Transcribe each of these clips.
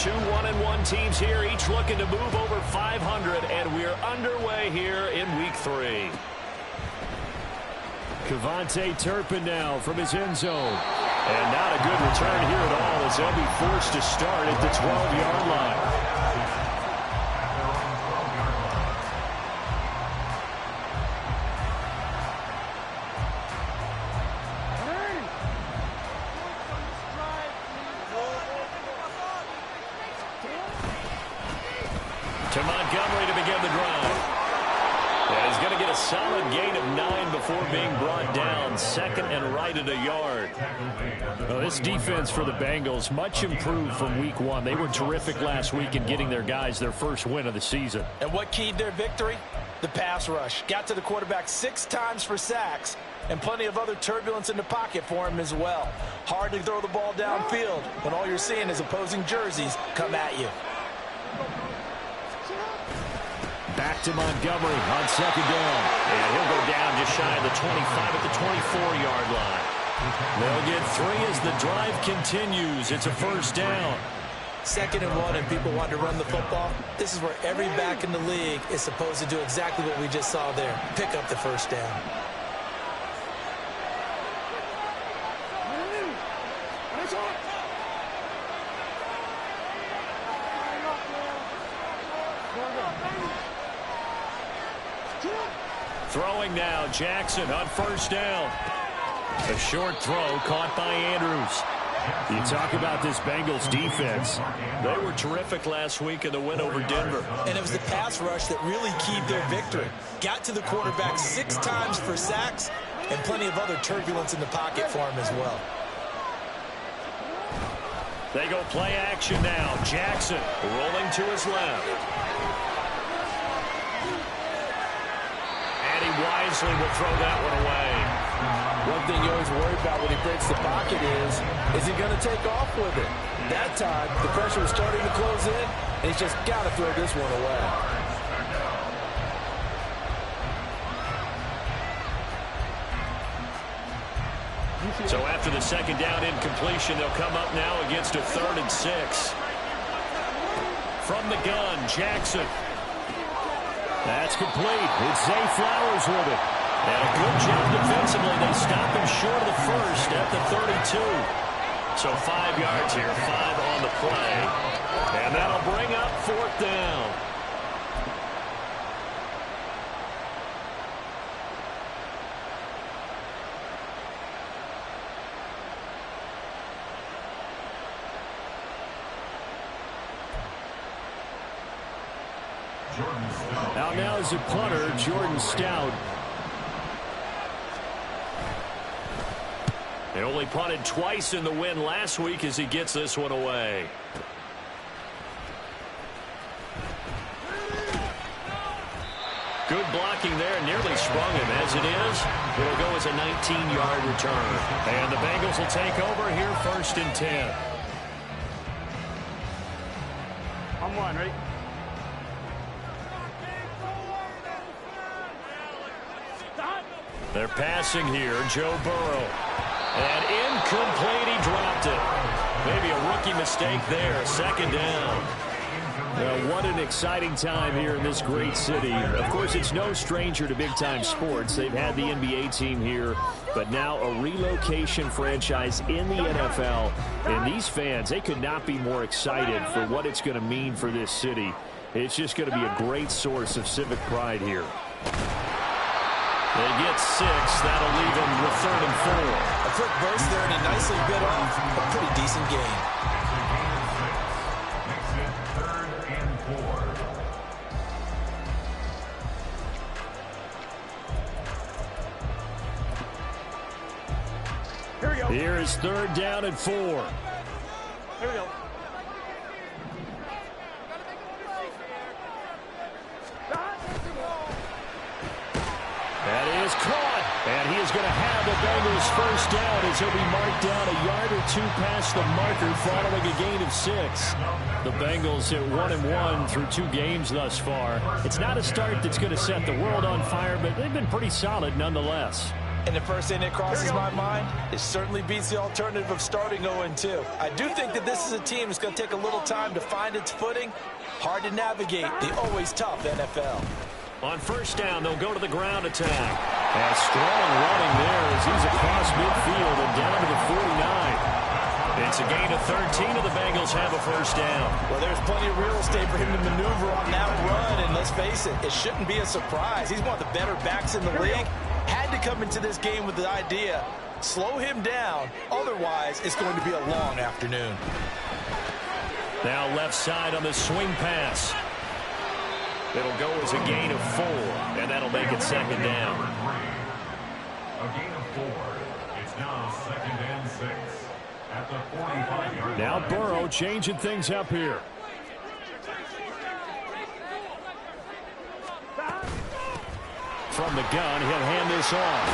Two 1-1 teams here, each looking to move over 500, and we're underway here in Week 3. KaVontae Turpin now from his end zone. And not a good return here at all as they'll be forced to start at the 12-yard line. To Montgomery to begin the drive. And he's going to get a solid gain of 9 before being brought down. Second and right at a yard. Well, this defense for the Bengals much improved from week 1. They were terrific last week in getting their guys their first win of the season. And what keyed their victory? The pass rush. Got to the quarterback 6 times for sacks, and plenty of other turbulence in the pocket for him as well. Hard to throw the ball downfield when all you're seeing is opposing jerseys come at you. Back to Montgomery on second down. And he'll go down just shy of the 25 at the 24-yard line. They'll get 3 as the drive continues. It's a first down. 2nd and 1 and people want to run the football. This is where every back in the league is supposed to do exactly what we just saw there. Pick up the first down. Throwing now, Jackson on first down. A short throw caught by Andrews. You talk about this Bengals defense. They were terrific last week in the win over Denver. And it was the pass rush that really keyed their victory. Got to the quarterback 6 times for sacks and plenty of other turbulence in the pocket for him as well. They go play action now. Jackson rolling to his left. And he wisely will throw that one away. One thing you always worry about when he breaks the pocket is he going to take off with it? That time, the pressure was starting to close in, and he's just got to throw this one away. So after the second down incompletion, they'll come up now against a 3rd and 6. From the gun, Jackson. That's complete. It's Zay Flowers with it. And a good job defensively. They stop him short of the first at the 32. So 5 yards here, 5 on the play. And that'll bring up 4th down. Now is a punter, Jordan Stout. They only punted twice in the win last week as he gets this one away. Good blocking there, nearly sprung him. As it is, it'll go as a 19-yard return. And the Bengals will take over here 1st and 10. I'm one, right? They're passing here, Joe Burrow. And incomplete, he dropped it. Maybe a rookie mistake there, 2nd down. Well, what an exciting time here in this great city. Of course, it's no stranger to big-time sports. They've had the NBA team here, but now a relocation franchise in the NFL. And these fans, they could not be more excited for what it's going to mean for this city. It's just going to be a great source of civic pride here. They get 6. That'll leave them with 3rd and 4. A quick burst there, and he nicely bit off a pretty decent gain. Here we go. Here is 3rd down and 4. Here we go. That is caught. And he is going to have the Bengals first down as he'll be marked down a yard or 2 past the marker following a gain of 6. The Bengals at 1-1 through 2 games thus far. It's not a start that's going to set the world on fire, but they've been pretty solid nonetheless. And the first thing that crosses my mind, it certainly beats the alternative of starting 0-2. I do think that this is a team that's going to take a little time to find its footing. Hard to navigate the always tough NFL. On first down, they'll go to the ground attack. And strong running there as he's across midfield and down to the 49. It's a gain of 13, and the Bengals have a first down. Well, there's plenty of real estate for him to maneuver on that run, and let's face it, it shouldn't be a surprise. He's one of the better backs in the league. Had to come into this game with the idea, slow him down, otherwise it's going to be a long afternoon. Now left side on the swing pass. It'll go as a gain of 4, and that'll make it second down. A gain of 4. It's now 2nd and 6 at the 45-yard line. Now Burrow changing things up here. From the gun, he'll hand this off.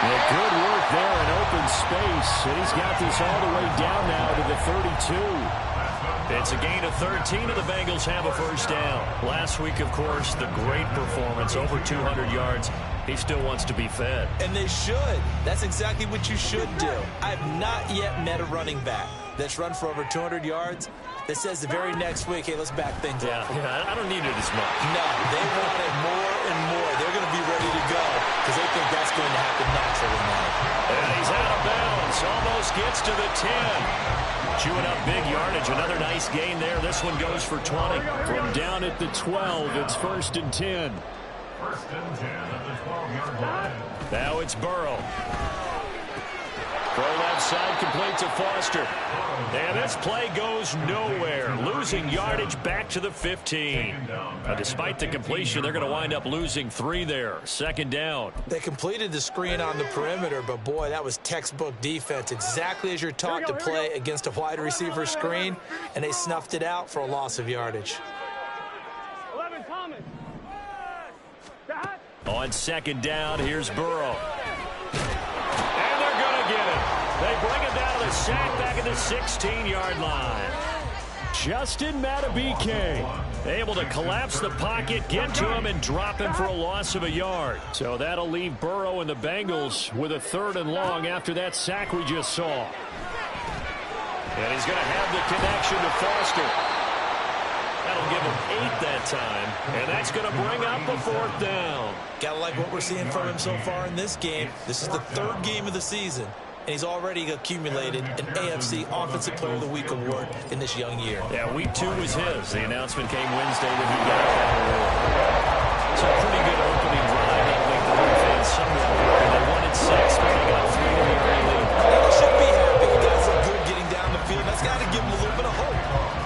Yeah, good work there in open space. And he's got this all the way down now to the 32. It's a gain of 13, and the Bengals have a first down. Last week, of course, the great performance, over 200 yards. He still wants to be fed. And they should. That's exactly what you should do. I have not yet met a running back that's run for over 200 yards that says the very next week, hey, let's back things up. Yeah, I don't need it as much. No, they want it more and more. They're going to be ready to go because they think that's going to happen naturally now. And he's out of bounds. Almost gets to the 10. Chewing up big yardage. Another nice gain there. This one goes for 20. From down at the 12, it's 1st and 10. 1st and 10 at the 12-yard line. Now it's Burrow. Throw left side, complete to Foster. And this play goes nowhere. Losing yardage back to the 15. Despite the completion, they're going to wind up losing 3 there. 2nd down. They completed the screen on the perimeter, but boy, that was textbook defense. Exactly as you're taught to play against a wide receiver screen, and they snuffed it out for a loss of yardage. 11, Thomas. On 2nd down, here's Burrow. And they're going to get it. They bring it down to the sack back at the 16-yard line. Justin Madubuike able to collapse the pocket, get to him, and drop him for a loss of a yard. So that'll leave Burrow and the Bengals with a 3rd and long after that sack we just saw. And he's going to have the connection to Foster. That'll give him 8 that time, and that's going to bring up a 4th down. Gotta like what we're seeing from him so far in this game. This is the 3rd game of the season, and he's already accumulated an AFC Offensive Player of the Week award in this young year. Yeah, week 2 was his. The announcement came Wednesday when he got that award. It's a pretty good opening drive. That'll make the home fans somewhat happy. They wanted 6, but they got 3 in the early lead. They should be happy. The guys look good getting down the field. That's got to give them a little bit of hope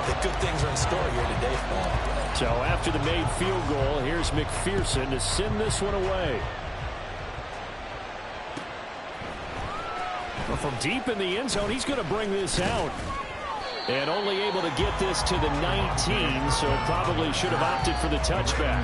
that good things are in store here today for them. So after the made field goal, here's McPherson to send this one away. Well, from deep in the end zone, he's going to bring this out. And only able to get this to the 19, so probably should have opted for the touchback.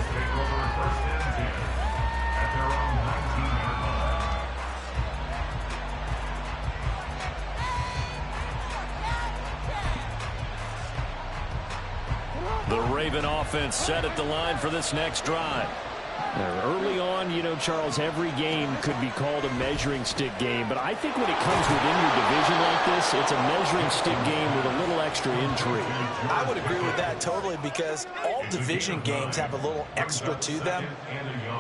The Raven offense set at the line for this next drive. Early on, you know, Charles, every game could be called a measuring stick game, but I think when it comes within your division like this, it's a measuring stick game with a little extra intrigue. I would agree with that totally because all division games have a little extra to them,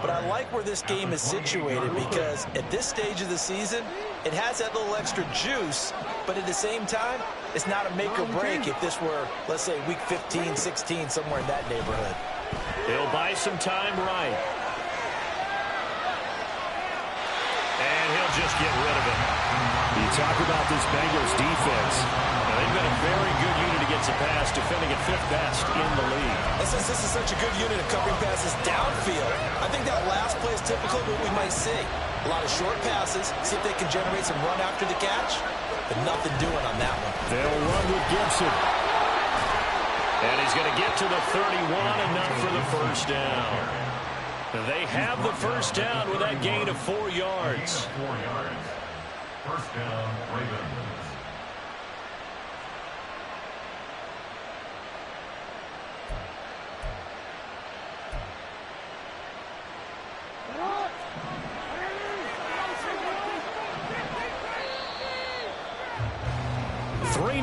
but I like where this game is situated because at this stage of the season, it has that little extra juice, but at the same time, it's not a make or break if this were, let's say, week 15, 16, somewhere in that neighborhood. He'll buy some time right. And he'll just get rid of it. You talk about this Bengals defense. Now, they've been a very good unit against the pass, defending at 5th best in the league. And since this is such a good unit of covering passes downfield, I think that last play is typical of what we might see. A lot of short passes, see if they can generate some run after the catch, but nothing doing on that one. They'll run with Gibson. And he's going to get to the 31, enough for the first down. They have the first down with that gain of 4 yards. 4 yards. First down, Ravens.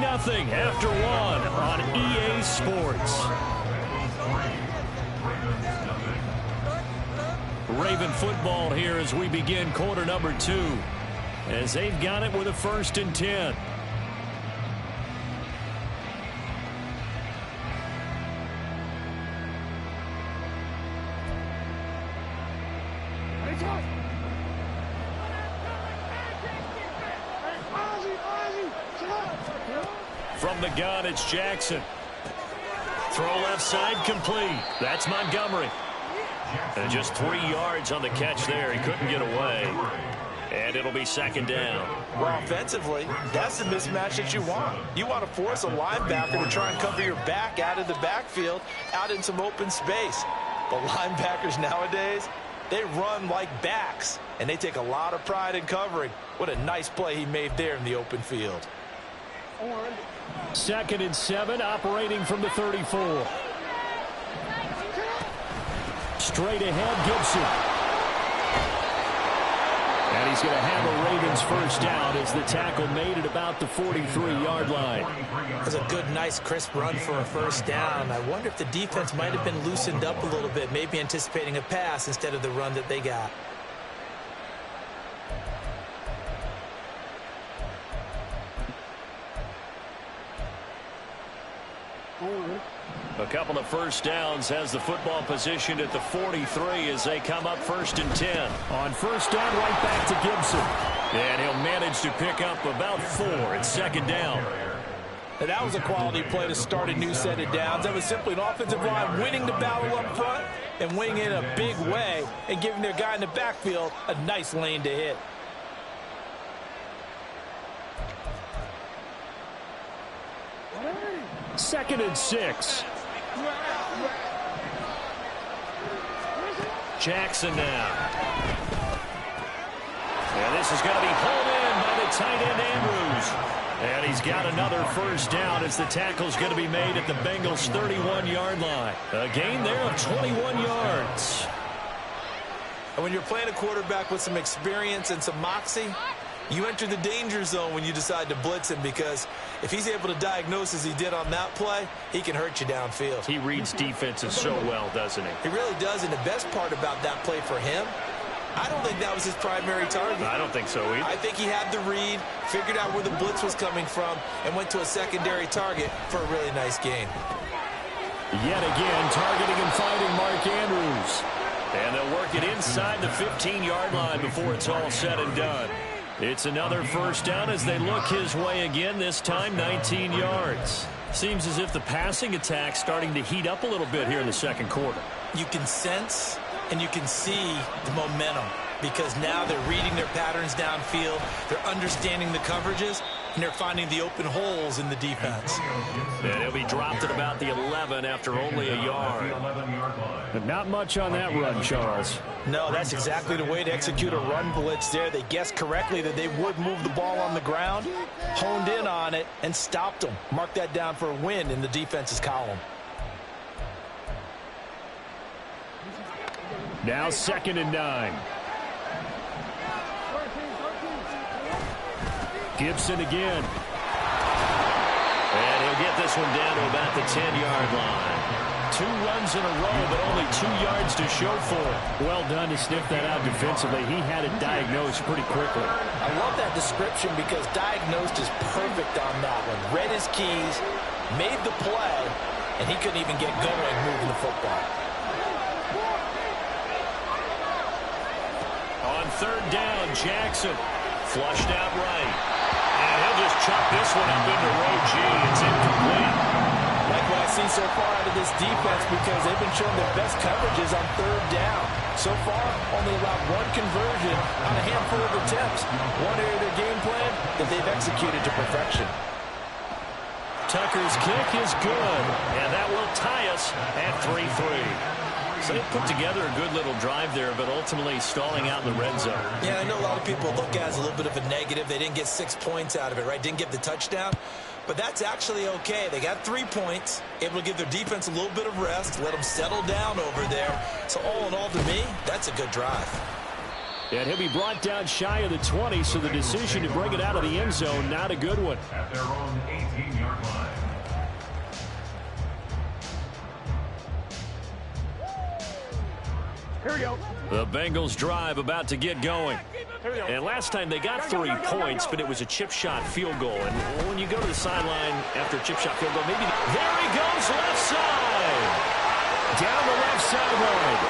after one on EA Sports. Raven football here as we begin quarter number 2, as they've got it with a 1st and 10. From the gun, it's Jackson. Throw left side complete. That's Montgomery. And just 3 yards on the catch there. He couldn't get away. And it'll be 2nd down. Well, offensively, that's the mismatch that you want. You want to force a linebacker to try and cover your back out of the backfield, out in some open space. But linebackers nowadays, they run like backs, and they take a lot of pride in covering. What a nice play he made there in the open field. 2nd and 7, operating from the 34. Straight ahead, Gibson. And he's going to have a Ravens 1st down as the tackle made at about the 43-yard line. That's a good, nice, crisp run for a 1st down. I wonder if the defense might have been loosened up a little bit, maybe anticipating a pass instead of the run that they got. A couple of 1st downs has the football positioned at the 43 as they come up 1st and 10. On 1st down, right back to Gibson. And he'll manage to pick up about 4 at 2nd down. And that was a quality play to start a new set of downs. That was simply an offensive line winning the battle up front and winning it in a big way and giving their guy in the backfield a nice lane to hit. Second and 6. Jackson now. And this is going to be pulled in by the tight end Andrews. And he's got another 1st down as the tackle's going to be made at the Bengals' 31-yard line. A gain there of 21 yards. And when you're playing a quarterback with some experience and some moxie, you enter the danger zone when you decide to blitz him, because if he's able to diagnose as he did on that play, he can hurt you downfield. He reads defenses so well, doesn't he? He really does, and the best part about that play for him, I don't think that was his primary target. I don't think so either. I think he had the read, figured out where the blitz was coming from, and went to a secondary target for a really nice gain. Yet again, targeting and finding Mark Andrews. And they'll work it inside the 15-yard line before it's all said and done. It's another 1st down as they look his way again, this time 19 yards. Seems as if the passing attack's starting to heat up a little bit here in the 2nd quarter. You can sense and you can see the momentum, because now they're reading their patterns downfield, they're understanding the coverages, and they're finding the open holes in the defense. And he'll be dropped at about the 11 after only a yard. But not much on that run, Charles. No, that's exactly the way to execute a run blitz there. They guessed correctly that they would move the ball on the ground, honed in on it, and stopped them. Mark that down for a win in the defense's column. Now 2nd and 9. Gibson again. And he'll get this one down to about the 10-yard line. 2 runs in a row, but only 2 yards to show for it. Well done to sniff that out defensively. He had it diagnosed pretty quickly. I love that description, because diagnosed is perfect on that one. Read his keys, made the play, and he couldn't even get going moving the football. On 3rd down, Jackson flushed out right. And he'll just chuck this one up into row G. It's incomplete. Like what I've seen so far out of this defense, because they've been showing their best coverages on 3rd down. So far, only allowed 1 conversion on a handful of attempts. One area of their game plan that they've executed to perfection. Tucker's kick is good, and that will tie us at 3-3. So they put together a good little drive there, but ultimately stalling out in the red zone. Yeah, I know a lot of people look at it as a little bit of a negative. They didn't get 6 points out of it, right? Didn't get the touchdown. But that's actually okay. They got 3 points, able to give their defense a little bit of rest, let them settle down over there. So all in all, to me, that's a good drive. And he'll be brought down shy of the 20, so the decision to bring it out of the end zone, not a good one. At their own 18-yard line. Here we go. The Bengals drive about to get going. Here we go. And last time they got 3 points, but it was a chip shot field goal. And when you go to the sideline after a chip shot field goal, maybe there he goes left side. Down the left sideline.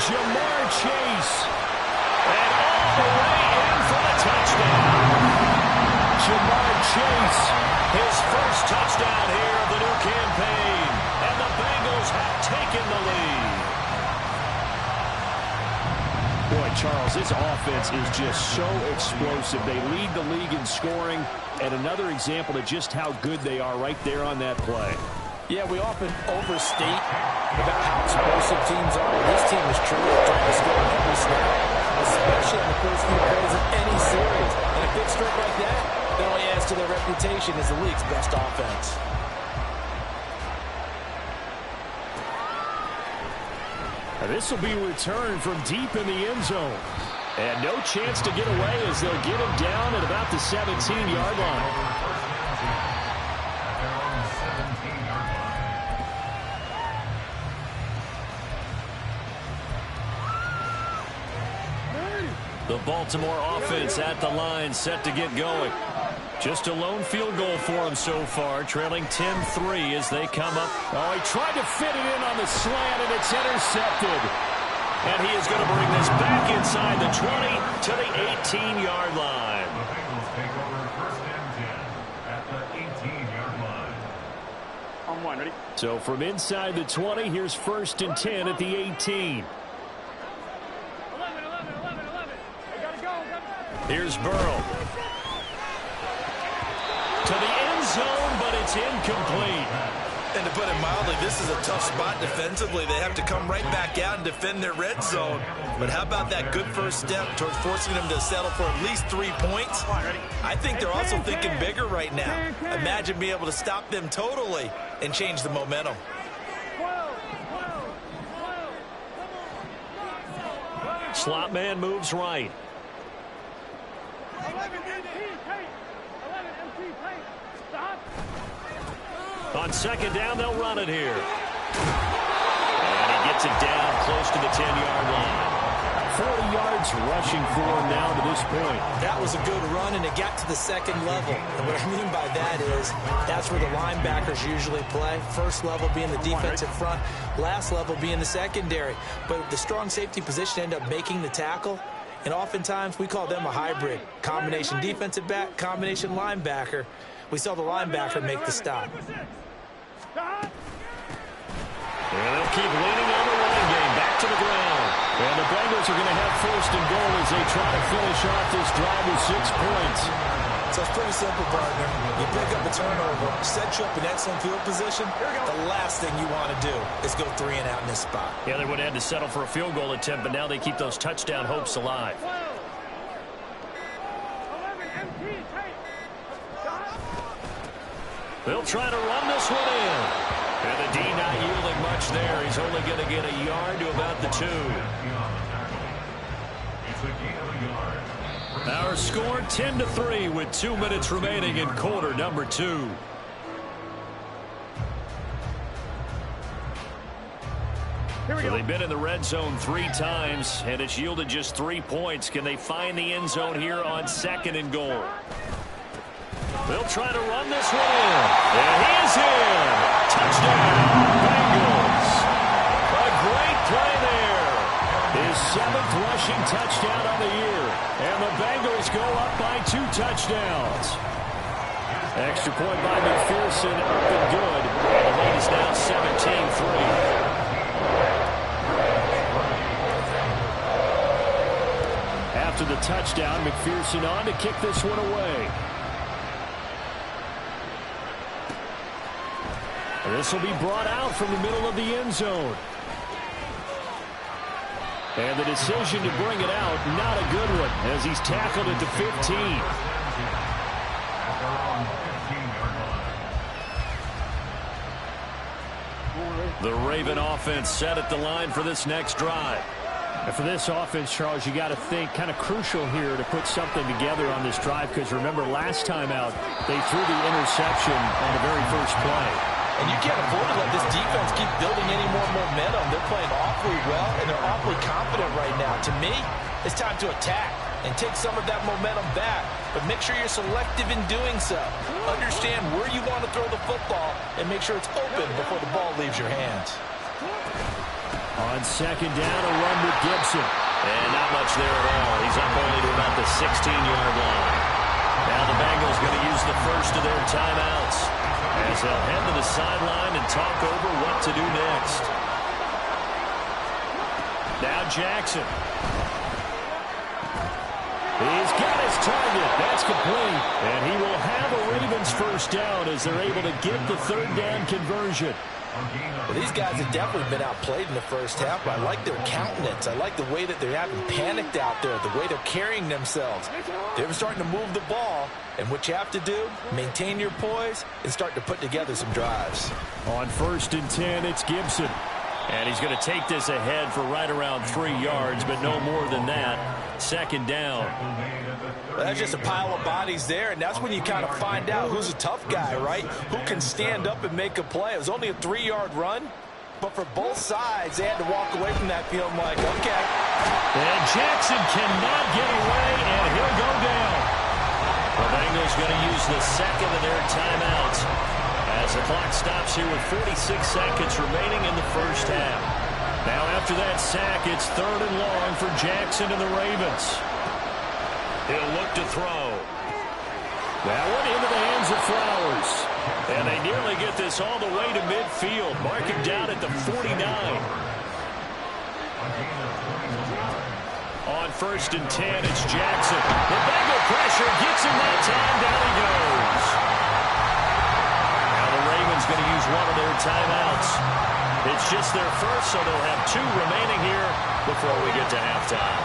Jamar Chase. And all the way in for the touchdown. Jamar Chase. His first touchdown here of the new campaign. And the Bengals have taken the lead. Boy, Charles, this offense is just so explosive. They lead the league in scoring, and another example of just how good they are right there on that play. Yeah, we often overstate about how explosive teams are. This team is truly trying to score on every snap, especially in the first few plays of any series. And a big stroke like that only adds to their reputation as the league's best offense. This will be returned from deep in the end zone. And no chance to get away as they'll get him down at about the 17-yard line. At their own 17-yard line. The Baltimore offense at the line, set to get going. Just a lone field goal for him so far, trailing 10-3 as they come up. Oh, he tried to fit it in on the slant, and it's intercepted. And he is going to bring this back inside the 20 to the 18-yard line. The Bengals take over first and 10 at the 18-yard line. On one, ready? So from inside the 20, here's first and 10 at the 18. 11. I gotta go. Here's Burrow. To the end zone, but it's incomplete. And to put it mildly, this is a tough spot defensively. They have to come right back out and defend their red zone. But how about that good first step towards forcing them to settle for at least 3 points? I think they're also thinking bigger right now. Imagine being able to stop them totally and change the momentum. 12. Slot man moves right. 11 MT tight. 11 MT tight. Stop. On second down, they'll run it here. And he gets it down close to the 10-yard line. 40 yards rushing for him now to this point. That was a good run, and it got to the second level. And what I mean by that is that's where the linebackers usually play. First level being the defensive front, last level being the secondary. But the strong safety position ended up making the tackle. And oftentimes we call them a hybrid. Combination defensive back, combination linebacker. We saw the linebacker make the stop. And they'll keep leaning on the running game. Back to the ground. And the Bengals are going to have first and goal as they try to finish off this drive with 6 points. So it's pretty simple, partner. You pick up a turnover, set you up in excellent field position. The last thing you want to do is go 3 and out in this spot. Yeah, they would have had to settle for a field goal attempt, but now they keep those touchdown hopes alive. 11 MT tight. Stop. They'll try to run this one in. And the D not yielding much there. He's only going to get a yard to about the 2. It's a gain of a yard. Our score 10-3 with 2 minutes remaining in quarter number 2. Here we So go. they've been in the red zone 3 times, and it's yielded just 3 points. Can they find the end zone here on second and goal? They'll try to run this one in. And he is in. Touchdown, Bengals. A great play there. His 7th rushing touchdown on the year. And the Bengals go up by 2 touchdowns. Extra point by McPherson, up and good. And the lead is now 17-3. After the touchdown, McPherson on to kick this one away. This will be brought out from the middle of the end zone. And the decision to bring it out, not a good one, as he's tackled at the 15. At their own 15-yard line. The Raven offense set at the line for this next drive. And for this offense, Charles, you got to think kind of crucial here to put something together on this drive, because remember last time out they threw the interception on the very first play. And you can't afford to let this defense keep building any more momentum. They're playing awfully well, and they're awfully confident right now. To me, it's time to attack and take some of that momentum back, but make sure you're selective in doing so. Understand where you want to throw the football and make sure it's open before the ball leaves your hands. On second down, a run with Gibson. And not much there at all. He's up only to about the 16-yard line. Now the Bengals going to use the first of their timeouts as they'll head to the sideline and talk over what to do next. Now Jackson. He's got his target. That's complete. And he will have a Ravens first down as they're able to get the third down conversion. Well, these guys have definitely been outplayed in the first half, but I like their countenance. I like the way that they're having panicked out there, the way they're carrying themselves. They're starting to move the ball, and what you have to do, maintain your poise and start to put together some drives. On 1st and 10, it's Gibson. And he's going to take this ahead for right around 3 yards, but no more than that. Second down. Well, that's just a pile of bodies there, and that's when you kind of find out who's a tough guy, right? Who can stand up and make a play. It was only a 3-yard run, but for both sides, they had to walk away from that feeling like, okay. And Jackson cannot get away, and he'll go down. The Bengals going to use the second of their timeouts as the clock stops here with 46 seconds remaining in the first half. Now after that sack, it's 3rd and long for Jackson and the Ravens. He'll look to throw. That one into the hands of Flowers. And they nearly get this all the way to midfield. Mark him down at the 49. On 1st and 10, it's Jackson. The Bengal pressure gets him that time. Down he goes. Now the Ravens going to use one of their timeouts. It's just their first, so they'll have 2 remaining here before we get to halftime.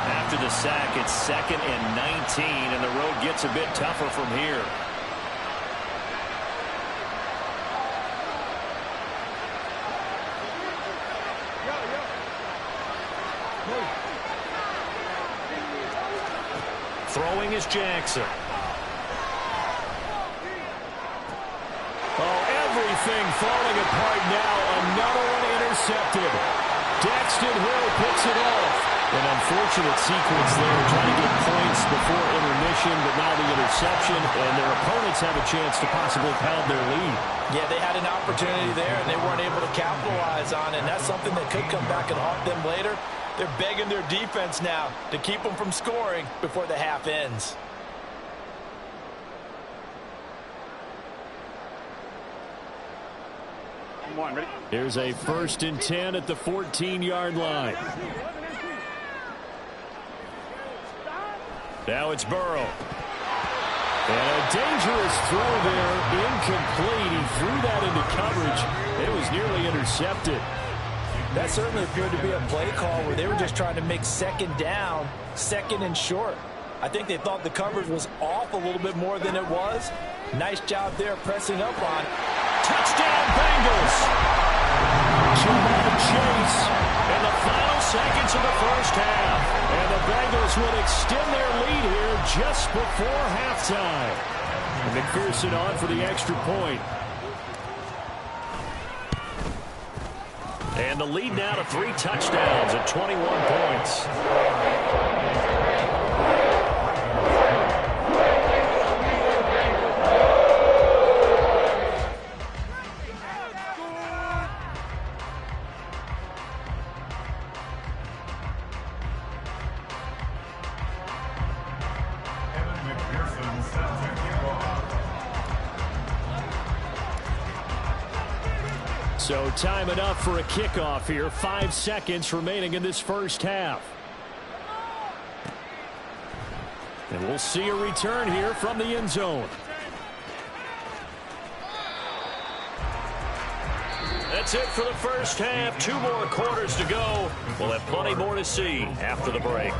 After the sack, it's 2nd and 19, and the road gets a bit tougher from here. Throwing is Jackson. Oh, everything falling apart now. Another one intercepted. Daxton Hill picks it off. An unfortunate sequence there, trying to get points before intermission, but now the interception, and their opponents have a chance to possibly pound their lead. Yeah, they had an opportunity there, and they weren't able to capitalize on it, and that's something that could come back and haunt them later. They're begging their defense now to keep them from scoring before the half ends. Here's a 1st and 10 at the 14-yard line. Now it's Burrow. And a dangerous throw there, incomplete. He threw that into coverage. It was nearly intercepted. That certainly appeared to be a play call where they were just trying to make 2nd down, 2nd and short. I think they thought the coverage was off a little bit more than it was. Nice job there pressing up on. Touchdown Bengals! 2-man chase in the final seconds of the first half. And the Bengals would extend their lead here just before halftime. And McPherson on for the extra point. And the lead now to 3 touchdowns at 21 points. So time enough for a kickoff here. 5 seconds remaining in this first half. And we'll see a return here from the end zone. That's it for the first half. 2 more quarters to go. We'll have plenty more to see after the break.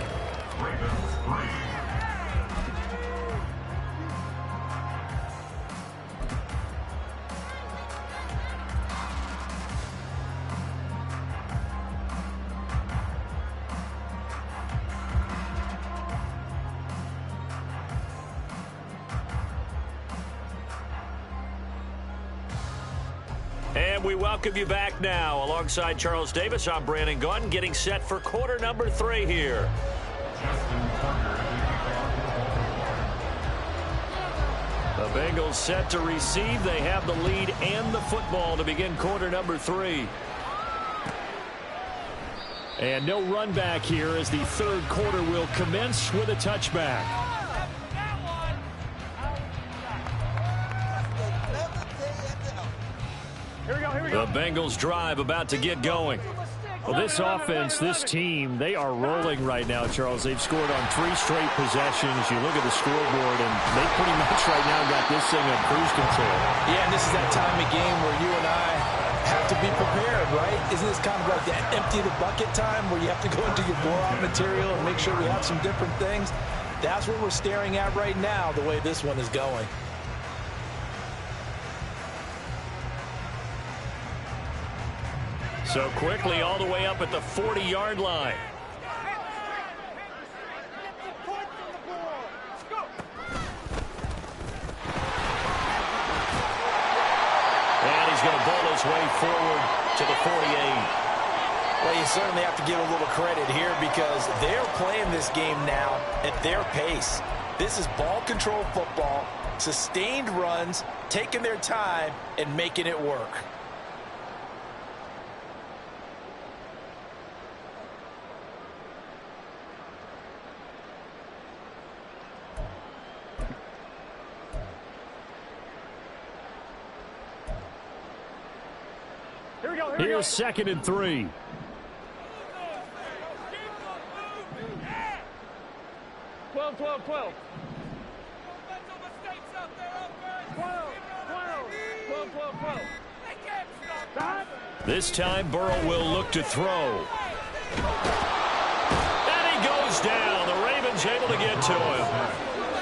And we welcome you back now. Alongside Charles Davis, I'm Brandon Gaudin, getting set for quarter number 3 here. The Bengals set to receive. They have the lead and the football to begin quarter number 3. And no run back here as the third quarter will commence with a touchback. The Bengals drive about to get going. Well, this offense, this team, they are rolling right now, Charles. They've scored on 3 straight possessions. You look at the scoreboard, and they pretty much right now got this thing on cruise control. Yeah, and this is that time of game where you and I have to be prepared, right? Isn't this kind of like that empty the bucket time where you have to go into your blowout material and make sure we have some different things? That's what we're staring at right now, the way this one is going. So quickly all the way up at the 40-yard line. And he's going to bowl his way forward to the 48. Well, you certainly have to give a little credit here because they're playing this game now at their pace. This is ball control football, sustained runs, taking their time, and making it work. Here's 2nd and 3. Twelve. 12. This time Burrow will look to throw. And he goes down. The Ravens able to get to him.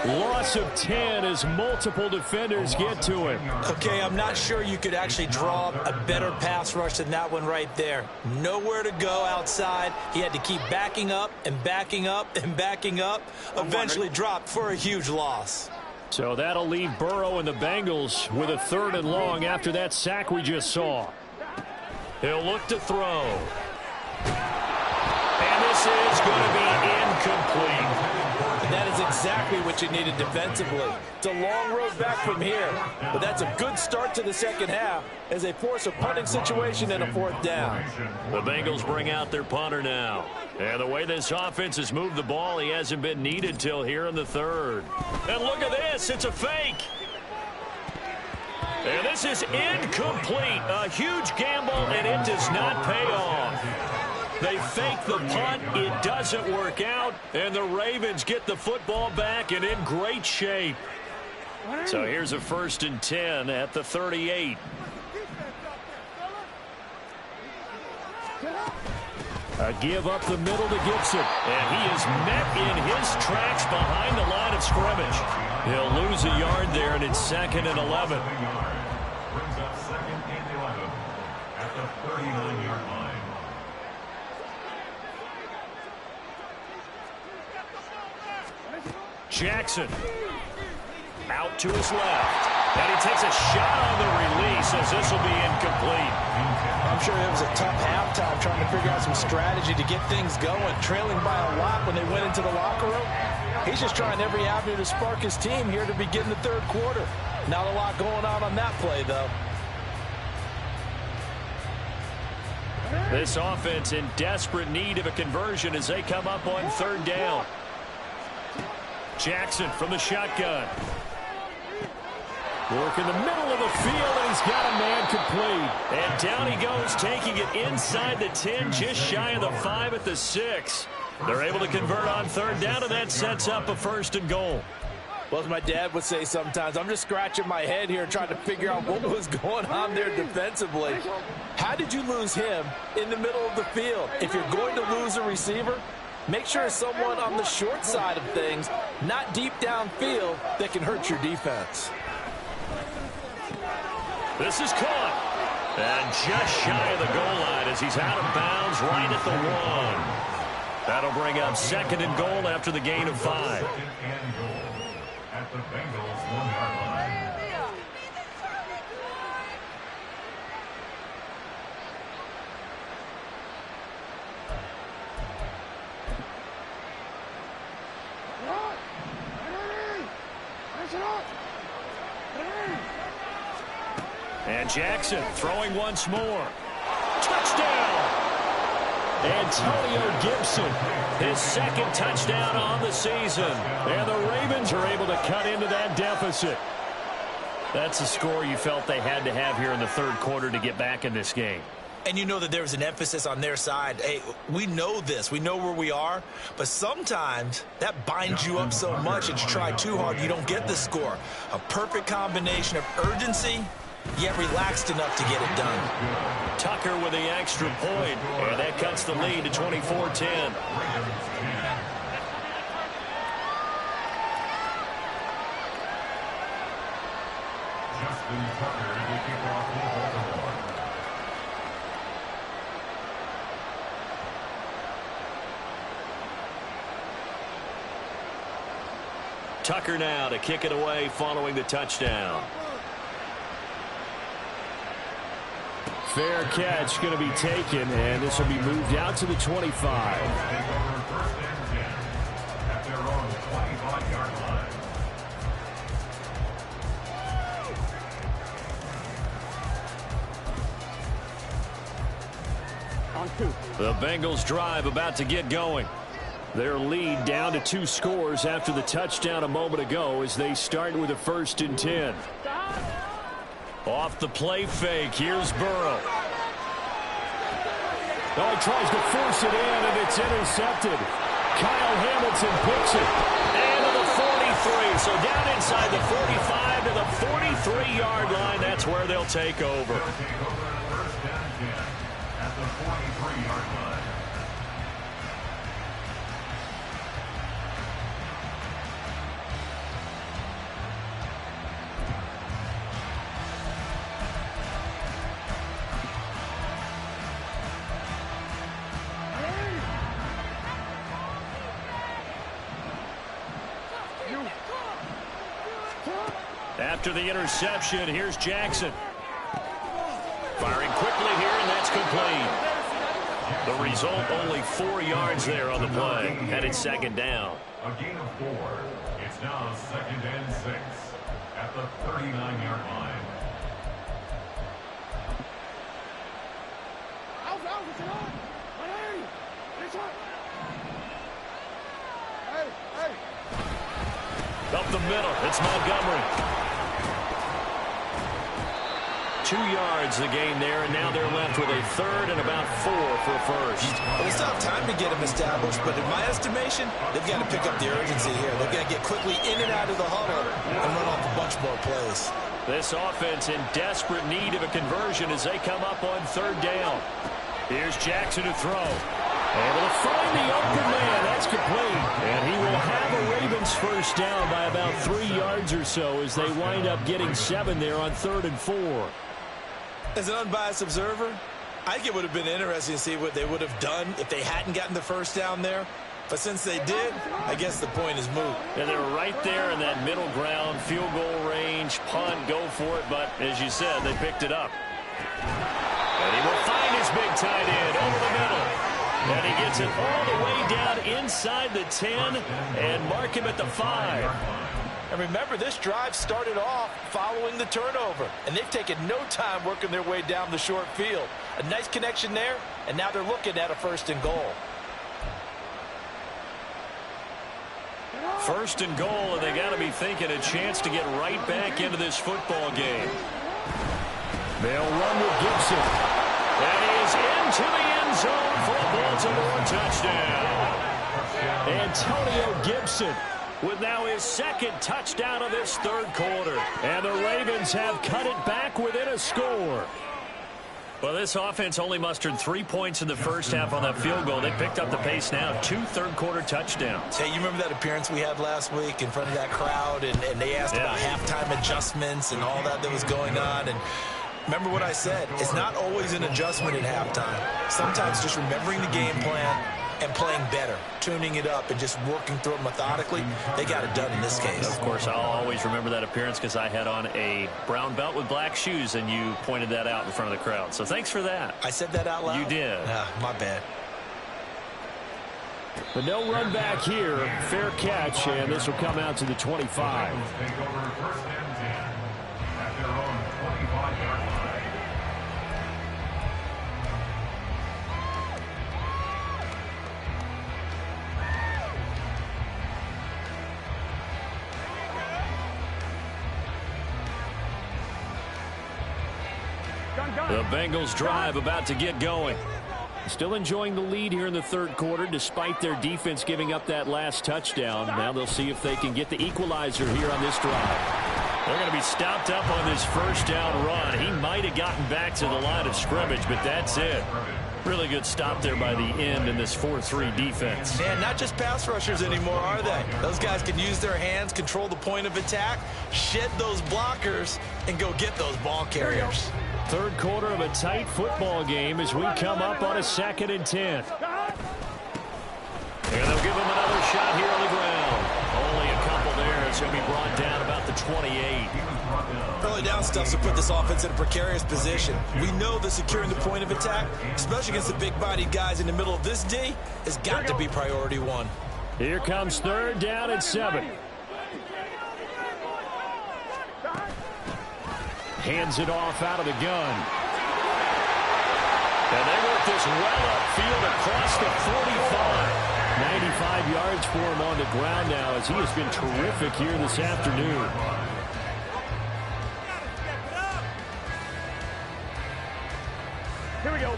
Loss of 10 as multiple defenders get to him. Okay, I'm not sure you could actually draw a better pass rush than that one right there. Nowhere to go outside. He had to keep backing up and backing up and backing up. Eventually dropped for a huge loss. So that'll leave Burrow and the Bengals with a 3rd and long after that sack we just saw. He'll look to throw. And this is going to be incomplete. That is exactly what you needed defensively. It's a long road back from here, but that's a good start to the second half as they force a punting situation and a 4th down. The Bengals bring out their punter now. And the way this offense has moved the ball, he hasn't been needed till here in the 3rd. And look at this, it's a fake. And this is incomplete. A huge gamble, and it does not pay off. They fake the punt. It doesn't work out. And the Ravens get the football back and in great shape. So here's a 1st and 10 at the 38. A give up the middle to Gibson. And he is met in his tracks behind the line of scrimmage. He'll lose a yard there, and it's 2nd and 11. Brings up 2nd and 11 at the 39-yard line. Jackson out to his left. And he takes a shot on the release as this will be incomplete. I'm sure it was a tough halftime trying to figure out some strategy to get things going, trailing by a lot when they went into the locker room. He's just trying every avenue to spark his team here to begin the 3rd quarter. Not a lot going on that play, though. This offense in desperate need of a conversion as they come up on 3rd down. Jackson from the shotgun. Work in the middle of the field, and he's got a man complete. And down he goes, taking it inside the 10, just shy of the 5 at the 6. They're able to convert on 3rd down, and that sets up a 1st and goal. Well, as my dad would say sometimes, I'm just scratching my head here trying to figure out what was going on there defensively. How did you lose him in the middle of the field? If you're going to lose a receiver, make sure it's someone on the short side of things, not deep downfield, that can hurt your defense. This is caught. And just shy of the goal line as he's out of bounds right at the 1. That'll bring up 2nd and goal after the gain of 5. 2nd and goal at the Bengals 1-yard line. And Jackson throwing once more. Touchdown! Antonio Gibson, his second touchdown on the season. And the Ravens are able to cut into that deficit. That's a score you felt they had to have here in the third quarter to get back in this game. And you know that there was an emphasis on their side. Hey, we know this. We know where we are. But sometimes that binds you up so much that you try too hard, you don't get the score. A perfect combination of urgency, yet relaxed enough to get it done. Tucker with the extra point, and that cuts the lead to 24-10. Justin Tucker to kick off for Baltimore. Tucker now to kick it away following the touchdown. Fair catch going to be taken, and this will be moved out to the 25. First and 10 at their own 25-yard line. On 2. The Bengals drive about to get going. Their lead down to 2 scores after the touchdown a moment ago as they start with a 1st and 10. Off the play fake, here's Burrow. Oh, he tries to force it in, and it's intercepted. Kyle Hamilton picks it. And to the 43, so down inside the 45 to the 43-yard line. That's where they'll take over. First and 10 at the 43-yard line. After the interception, here's Jackson. Firing quickly here, and that's complete. The result, only 4 yards there on the play. Headed 2nd down. A gain of 4. It's now 2nd and 6 at the 39-yard line. Up the middle, it's Montgomery. 2 yards the gain there, and now they're left with a 3rd and about 4 for a first. Well, they still have time to get them established, but in my estimation, they've got to pick up the urgency here. They've got to get quickly in and out of the huddle and run off a bunch more plays. This offense in desperate need of a conversion as they come up on 3rd down. Here's Jackson to throw. Able to find the open man. That's complete. And he will have a Ravens first down by about 3 yards or so as they wind up getting 7 there on 3rd and 4. As an unbiased observer, I think it would have been interesting to see what they would have done if they hadn't gotten the first down there. But since they did, I guess the point is moot. And they're right there in that middle ground, field goal range, punt, go for it. But as you said, they picked it up. And he will find his big tight end over the middle. And he gets it all the way down inside the 10 and mark him at the 5. And remember, this drive started off following the turnover. And they've taken no time working their way down the short field. A nice connection there, and now they're looking at a 1st and goal. 1st and goal, and they got to be thinking a chance to get right back into this football game. They'll run with Gibson. And he is into the end zone for a Baltimore touchdown. Antonio Gibson with now his 2nd touchdown of this 3rd quarter. And the Ravens have cut it back within a score. Well, this offense only mustered 3 points in the first half on that field goal. They picked up the pace now. 2 third-quarter touchdowns. Hey, you remember that appearance we had last week in front of that crowd, and they asked about halftime adjustments and all that was going on, and remember what I said. It's not always an adjustment at halftime. Sometimes just remembering the game plan and playing better, tuning it up and just working through it methodically. They got it done in this case. Of course, I'll always remember that appearance because I had on a brown belt with black shoes, and you pointed that out in front of the crowd. So thanks for that. I said that out loud? You did. My bad. But no run back here. Fair catch, and this will come out to the 25. Take over 1st and 10 at their own 25-yard line. The Bengals drive about to get going. Still enjoying the lead here in the third quarter despite their defense giving up that last touchdown. Now they'll see if they can get the equalizer here on this drive. They're going to be stopped up on this first down run. He might have gotten back to the line of scrimmage, but that's it. Really good stop there by the end in this 4-3 defense. And not just pass rushers anymore, are they? Those guys can use their hands, control the point of attack, shed those blockers, and go get those ball carriers. Third quarter of a tight football game as we come up on a 2nd and 10. And they'll give him another shot here on the ground. Only a couple there. It's going to be brought down about the 28. Early down stuff to put this offense in a precarious position. We know that securing the point of attack, especially against the big-bodied guys in the middle of this D, has got to be priority one. Here comes 3rd down and 7. Hands it off out of the gun. And they work this well upfield across the 45. 95 yards for him on the ground now as he has been terrific here this afternoon. Here we go.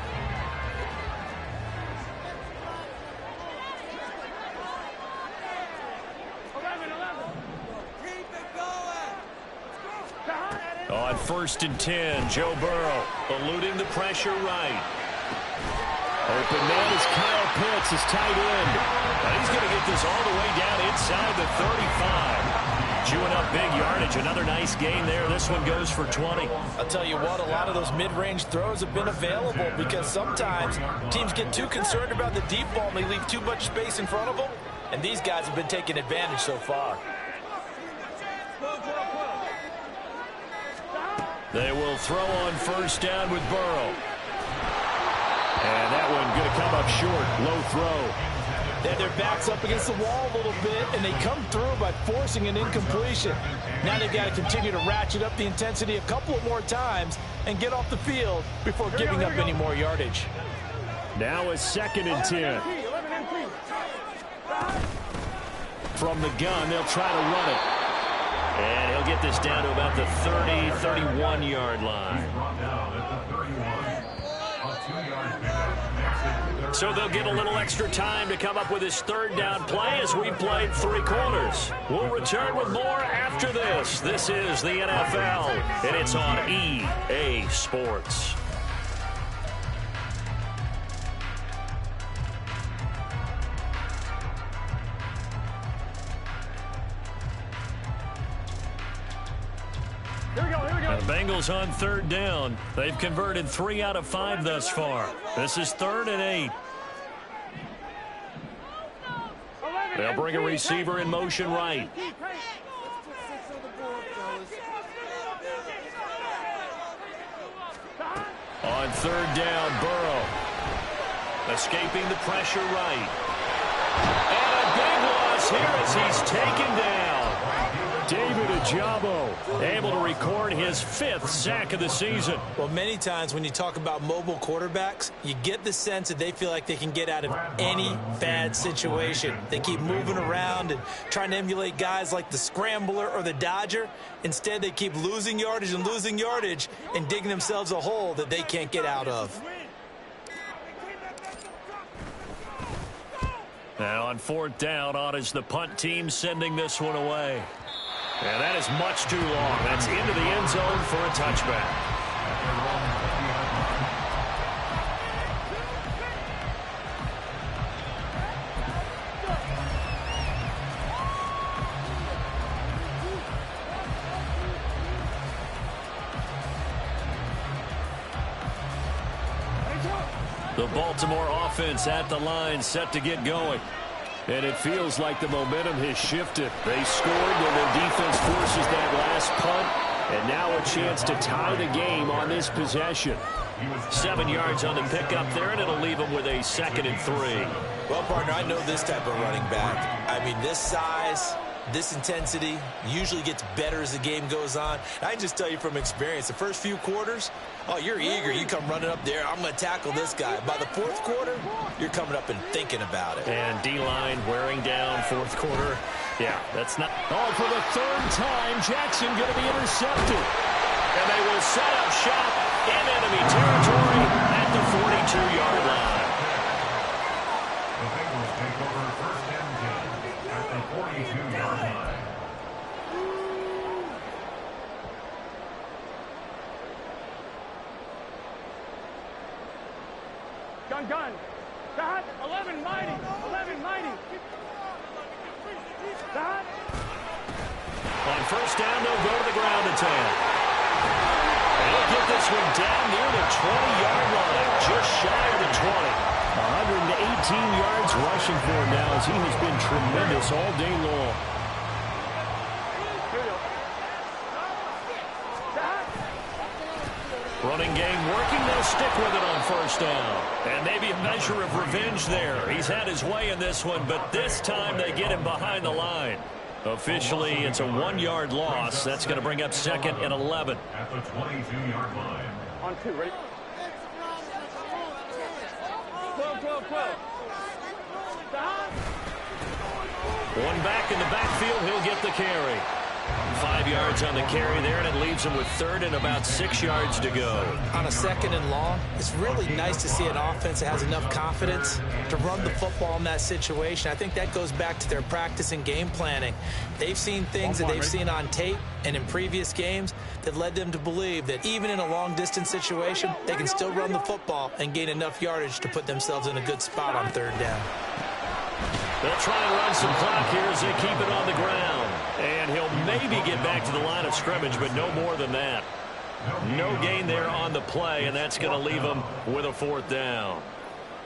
On 1st and 10, Joe Burrow eluding the pressure right. Open man is Kyle Pitts, his tight end. And he's going to get this all the way down inside the 35. Chewing up big yardage. Another nice gain there. This one goes for 20. I'll tell you what, a lot of those mid-range throws have been available because sometimes teams get too concerned about the deep ball and they leave too much space in front of them. And these guys have been taking advantage so far. They will throw on 1st down with Burrow. And that one going to come up short. Low throw. They have their backs up against the wall a little bit, and they come through by forcing an incompletion. Now they've got to continue to ratchet up the intensity a couple of more times and get off the field before giving up any more yardage. Now a 2nd and 10. From the gun, they'll try to run it. And he'll get this down to about the 30, 31-yard line. So they'll get a little extra time to come up with his 3rd down play as we've played 3 quarters. We'll return with more after this. This is the NFL, and it's on EA Sports. The Bengals on 3rd down. They've converted 3 out of 5 thus far. This is 3rd and 8. They'll bring a receiver in motion right. On 3rd down, Burrow. Escaping the pressure right. And a big loss here as he's taken down. David Ojabo able to record his 5th sack of the season. Well, many times when you talk about mobile quarterbacks, you get the sense that they feel like they can get out of any bad situation. They keep moving around and trying to emulate guys like the Scrambler or the Dodger. Instead, they keep losing yardage and digging themselves a hole that they can't get out of. Now on 4th down, on is the punt team sending this one away. And that is much too long. That's into the end zone for a touchback. The Baltimore offense at the line, set to get going. And it feels like the momentum has shifted. They scored when their defense forces that last punt. And now a chance to tie the game on this possession. 7 yards on the pickup there, and it'll leave them with a 2nd and 3. Well, partner, I know this type of running back. I mean, this size, this intensity usually gets better as the game goes on. I can just tell you from experience, the first few quarters, oh, you're eager. You come running up there. I'm going to tackle this guy. By the 4th quarter, you're coming up and thinking about it. And D-line wearing down 4th quarter. Yeah, that's not. Oh, for the 3rd time, Jackson going to be intercepted. And they will will set up shop in enemy territory at the 42-yard line. The Bengals take over first and 10 at the 42-yard line. Gun. Dot. 11 mighty. 11 mighty. Dot. On first down, they'll go to the ground attack. They'll get this one down near the 20-yard line, just shy of the 20. 118 yards rushing for him now as he has been tremendous all day long. Running game working, they'll stick with it on first down. And maybe a measure of revenge there. He's had his way in this one, but this time they get him behind the line. Officially, it's a 1-yard loss. That's going to bring up second and 11. At the 22-yard line. On 2, ready? 12. Dot. One back in the backfield, he'll get the carry. 5 yards on the carry there, and it leaves him with third and about 6 yards to go. On a second and long, it's really nice to see an offense that has enough confidence to run the football in that situation. I think that goes back to their practice and game planning. They've seen things that they've seen on tape and in previous games that led them to believe that even in a long-distance situation, they can still run the football and gain enough yardage to put themselves in a good spot on third down. They'll try and run some clock here as they keep it on the ground. And he'll maybe get back to the line of scrimmage, but no more than that. No gain there on the play, and that's going to leave him with a fourth down.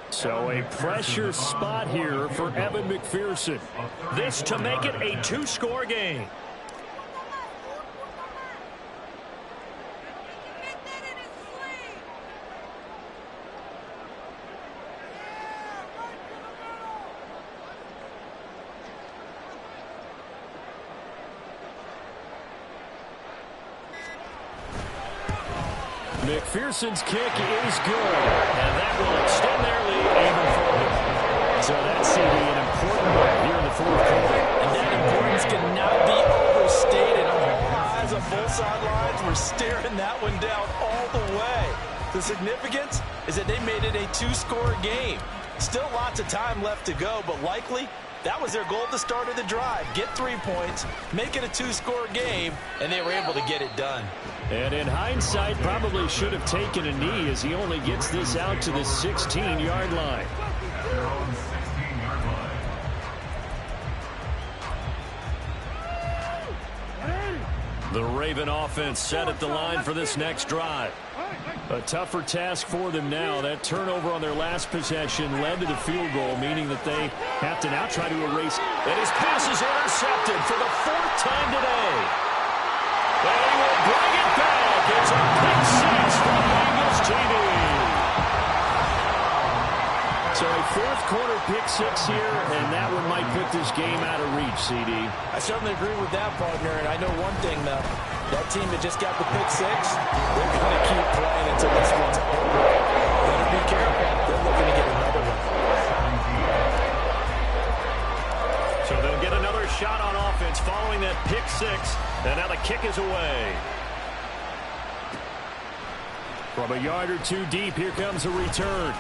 So a pressure spot here for Evan McPherson. This to make it a 2-score game. McPherson's kick is good, and that will extend their lead even further. So that's CD, an important one here in the fourth quarter. And that importance cannot be overstated. Eyes on both sidelines were staring that one down all the way. The significance is that they made it a 2-score game. Still lots of time left to go, but likely that was their goal at the start of the drive. Get 3 points, make it a 2-score game, and they were able to get it done. And in hindsight, probably should have taken a knee as he only gets this out to the 16-yard line. Their own 16-yard line. The Raven offense set at the line for this next drive. A tougher task for them now. That turnover on their last possession led to the field goal, meaning that they have to now try to erase. And his pass is intercepted for the 4th time today. And he will bring it back. It's a pick six from Bengals TV. So a fourth-quarter pick six here, and that one might put this game out of reach, CD. I certainly agree with that, partner, and I know one thing, though. That team that just got the pick six, they're going to keep playing until this one's over. Better be careful. They're looking to get another one. So they'll get another shot on offense following that pick six, and now the kick is away. From a yard or two deep, here comes a return.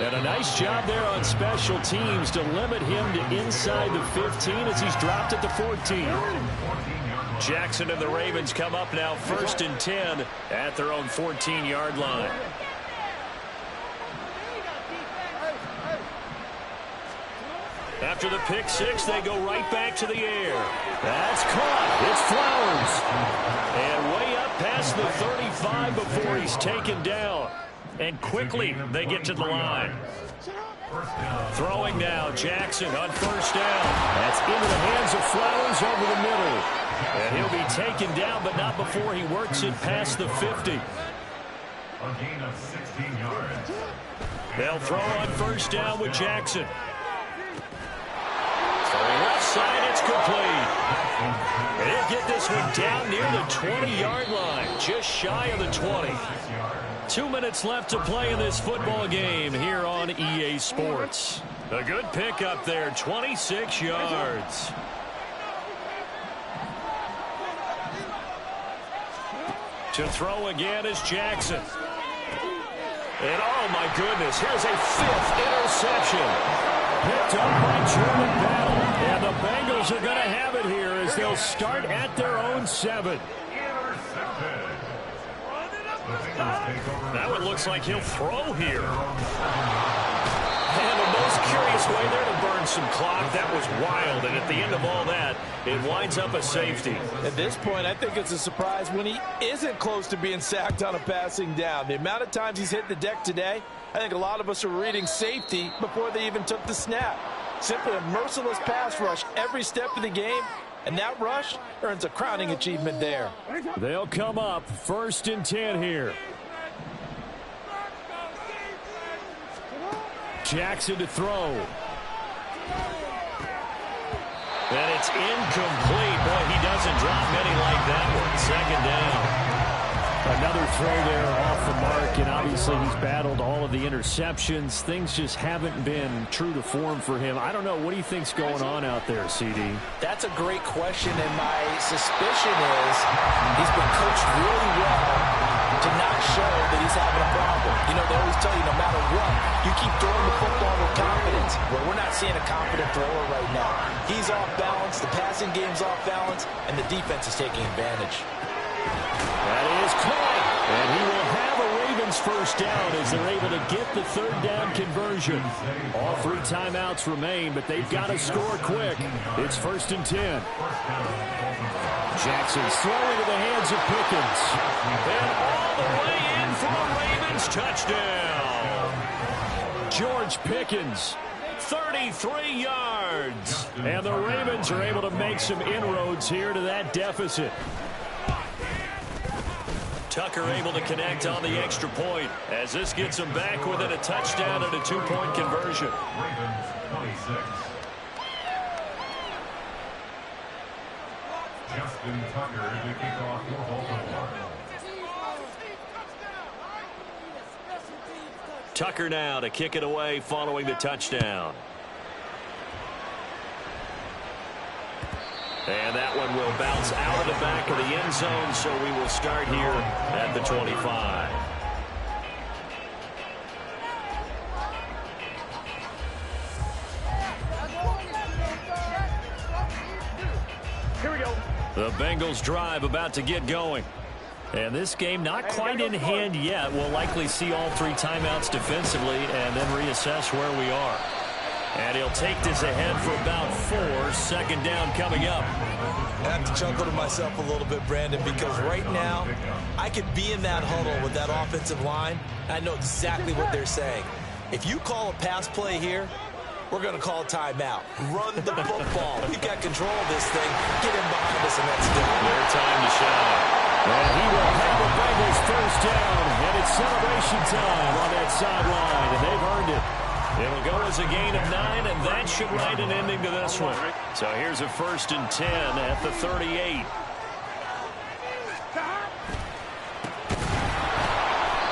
And a nice job there on special teams to limit him to inside the 15 as he's dropped at the 14. Jackson and the Ravens come up now 1st and 10 at their own 14-yard line. After the pick six, they go right back to the air. That's caught. It's Flowers. And way up past the 35 before he's taken down. And quickly they get to the line. Throwing now, Jackson on first down. That's into the hands of Flowers over the middle. And he'll be taken down, but not before he works it past the 50. A gain of 16 yards. They'll throw on first down with Jackson. Left side, it's complete. They'll get this one down near the 20-yard line, just shy of the 20. 2 minutes left to play in this football game here on EA Sports. A good pickup there, 26 yards. To throw again is Jackson. And oh my goodness, here's a 5th interception. Picked up by Jordan Battle. And the Bengals are going to have it here as they'll start at their own 7. That one looks like he'll throw here. And the most curious way there to burn some clock. That was wild. And at the end of all that, it winds up a safety. At this point, I think it's a surprise when he isn't close to being sacked on a passing down. The amount of times he's hit the deck today, I think a lot of us are reading safety before they even took the snap. Simply a merciless pass rush every step of the game, and that rush earns a crowning achievement there. They'll come up 1st and 10 here. Jackson to throw. And it's incomplete. Boy, he doesn't drop many like that one. 2nd down. Another throw there off the mark, and obviously he's battled all of the interceptions. Things just haven't been true to form for him. I don't know. What do you think's going on out there, CD? That's a great question, and my suspicion is he's been coached really well to not show that he's having a problem. You know, they always tell you no matter what, you keep throwing the football with confidence. Well, we're not seeing a confident thrower right now. He's off balance, the passing game's off balance, and the defense is taking advantage. That is caught, and he will have a Ravens 1st down as they're able to get the 3rd down conversion. All 3 timeouts remain, but they've got to score quick. It's 1st and 10. Jackson's throwing to the hands of Pickens. And all the way in for a Ravens touchdown. George Pickens, 33 yards. And the Ravens are able to make some inroads here to that deficit. Tucker able to connect on the extra point as this gets him back within a touchdown and a 2-point conversion. Ravens 26. Justin Tucker to kick off for Baltimore. Tucker now to kick it away following the touchdown. And that one will bounce out of the back of the end zone, so we will start here at the 25. Here we go. The Bengals drive about to get going. And this game not quite in hand yet. We'll likely see all 3 timeouts defensively and then reassess where we are. And he'll take this ahead for about 4. 2nd down coming up. I have to chuckle to myself a little bit, Brandon, because right now I could be in that huddle with that offensive line. I know exactly what they're saying. If you call a pass play here, we're going to call a timeout. Run the football. We've got control of this thing. Get him behind us, and that's done. Their time to shine. And he will have the Bengals 1st down. And it's celebration time on that sideline, and they've earned it. It'll go as a gain of 9, and that should write an ending to this one. So here's a 1st and 10 at the 38.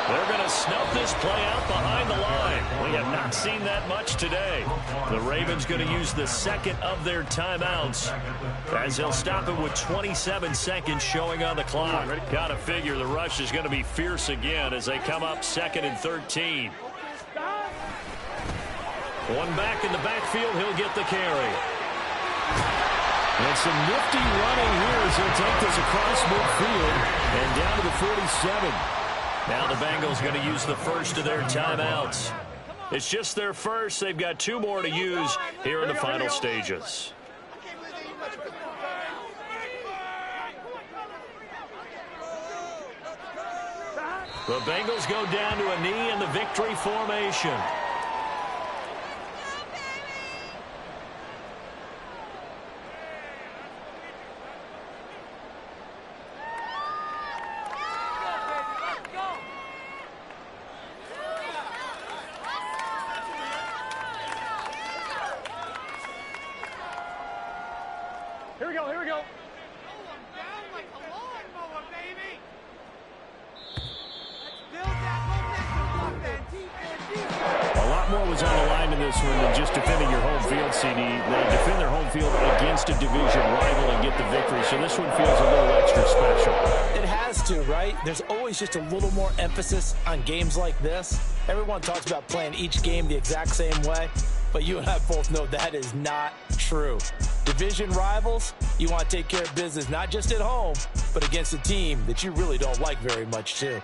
They're going to snuff this play out behind the line. We have not seen that much today. The Ravens going to use the 2nd of their timeouts as they'll stop it with 27 seconds showing on the clock. Got to figure the rush is going to be fierce again as they come up 2nd and 13. One back in the backfield, he'll get the carry. And some nifty running here as he'll take this across midfield and down to the 47. Now the Bengals going to use the 1st of their timeouts. It's just their 1st. They've got 2 more to use here in the final stages. The Bengals go down to a knee in the victory formation. Here we go. A lot more was on the line in this one than just defending your home field, CD. They defend their home field against a division rival and get the victory. So this one feels a little extra special. It has to, right? There's always just a little more emphasis on games like this. Everyone talks about playing each game the exact same way, but you and I both know that is not true. Division rivals, you want to take care of business not just at home, but against a team that you really don't like very much too.